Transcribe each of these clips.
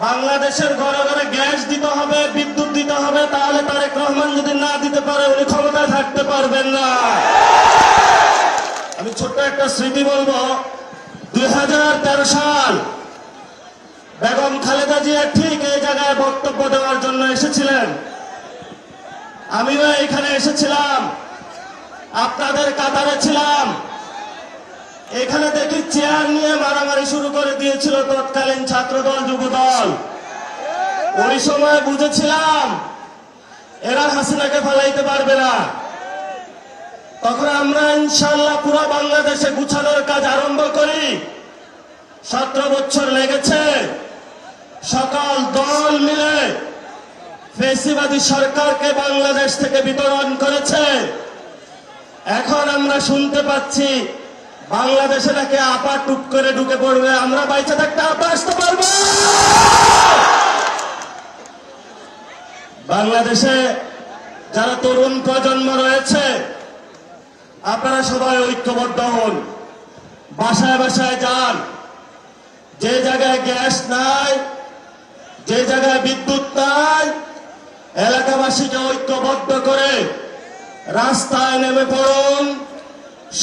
বাংলাদেশের ঘরে ঘরে গ্যাস দিতে হবে, বিদ্যুৎ দিতে হবে, তাহলে তারেক রহমান যদি না দিতে পারে উনি ক্ষমতায় থাকতে পারবেন না। আমি ছোট্ট একটা স্মৃতি বলবো। 2013 সাল বেগম খালেদা জিয়া ঠিক এই জায়গায় বক্তব্য দেওয়ার জন্য এসেছিলেন। আমিও এখানে এসেছিলাম, আপনাদের কাতারে ছিলাম। এখানে দেখি চেয়ার নিয়ে মারামারি শুরু করে দিয়েছিল তৎকালীন ছাত্রদল যুবদল। ওই সময় বুঝেছিলাম এরা হাসিনাকে ফেলাইতে পারবে না। তখন আমরা ইনশাআল্লাহ পুরো বাংলাদেশে গুছানোর কাজ আরম্ভ করি। 17 বছর লেগেছে। সকল দল মিলে ফ্যাসিবাদী সরকারকে বাংলাদেশ থেকে বিতরণ করেছে। এখন আমরা শুনতে পাচ্ছি বাংলাদেশে নাকি আপা টুক করে ঢুকে পড়বে। আমরা বাইচে থাকতে আপা আসতে পারবো? বাংলাদেশে যারা তরুণ প্রজন্ম রয়েছে, আপনারা সবাই ঐক্যবদ্ধ হন, বাসায় বাসায় যান। যে জায়গায় গ্যাস নাই, যে জায়গায় বিদ্যুৎ নাই, এলাকাবাসীকে ঐক্যবদ্ধ করে রাস্তায় নেমে পড়ুন।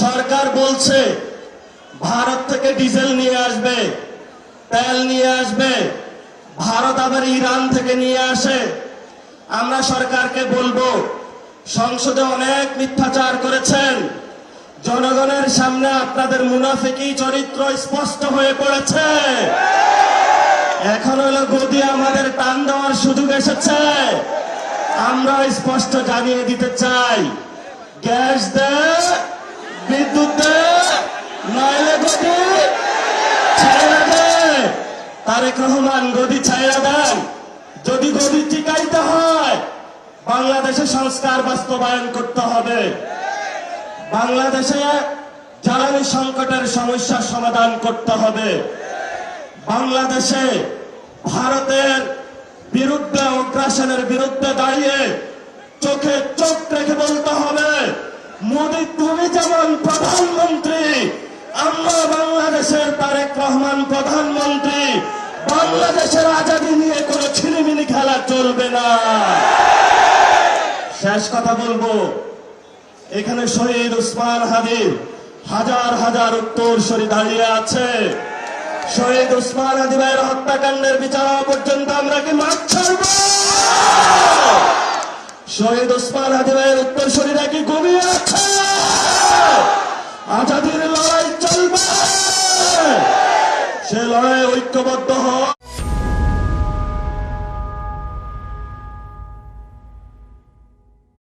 সরকার বলছে ভারত থেকে ডিজেল নিয়ে আসবে, তেল নিয়ে আসবে, ভারত আবার ইরান থেকে নিয়ে আসে। আমরা সরকারকে বলবো, সংসদে অনেক মিথ্যাচার করেছেন, জনগণের সামনে আপনাদের মুনাফিকি চরিত্র স্পষ্ট হয়ে পড়েছে। এখন হলো গদি আমাদের টান দেওয়ার সুযোগ এসেছে। আমরা স্পষ্ট জানিয়ে দিতে চাই, গ্যাস দে, বিদ্যুৎ দে, নইলে গদি ছাইড়া দে। তারেক রহমান গদি ছাইড়া দেন। যদি গদি টিকাইতে হয় বাংলাদেশে সংস্কার বাস্তবায়ন করতে হবে। বাংলাদেশে জ্বালানি সংকটের সমস্যার সমাধান করতে হবে। বাংলাদেশে ভারতের বিরুদ্ধে, আগ্রাসনের বিরুদ্ধে দাঁড়িয়ে চোখে চোখ রেখে বলতে হবে, মোদী তুমি যেমন প্রধানমন্ত্রী, আমরা বাংলাদেশের তারেক রহমান প্রধানমন্ত্রী। বাংলাদেশের আজাদী নিয়ে কোনো ছিনিমিনি খেলা চলবে না। শেষ কথা বলবো, এখানে শহীদ ওসমান হাদির হাজার হাজার উত্তরসূরি দাঁড়িয়ে আছে। শহীদ ওসমান হাদি ভাইয়ের হত্যাকাণ্ডের বিচার হওয়া পর্যন্ত আমরা কি মাঠ ছাড়ব? শহীদ ওসমান হাদি ভাইয়ের উত্তরসূরিরা কি ঘুমিয়ে আছে? আজাদীর লড়াই চলবে। সে লড়াই ঐক্যবদ্ধ হয়।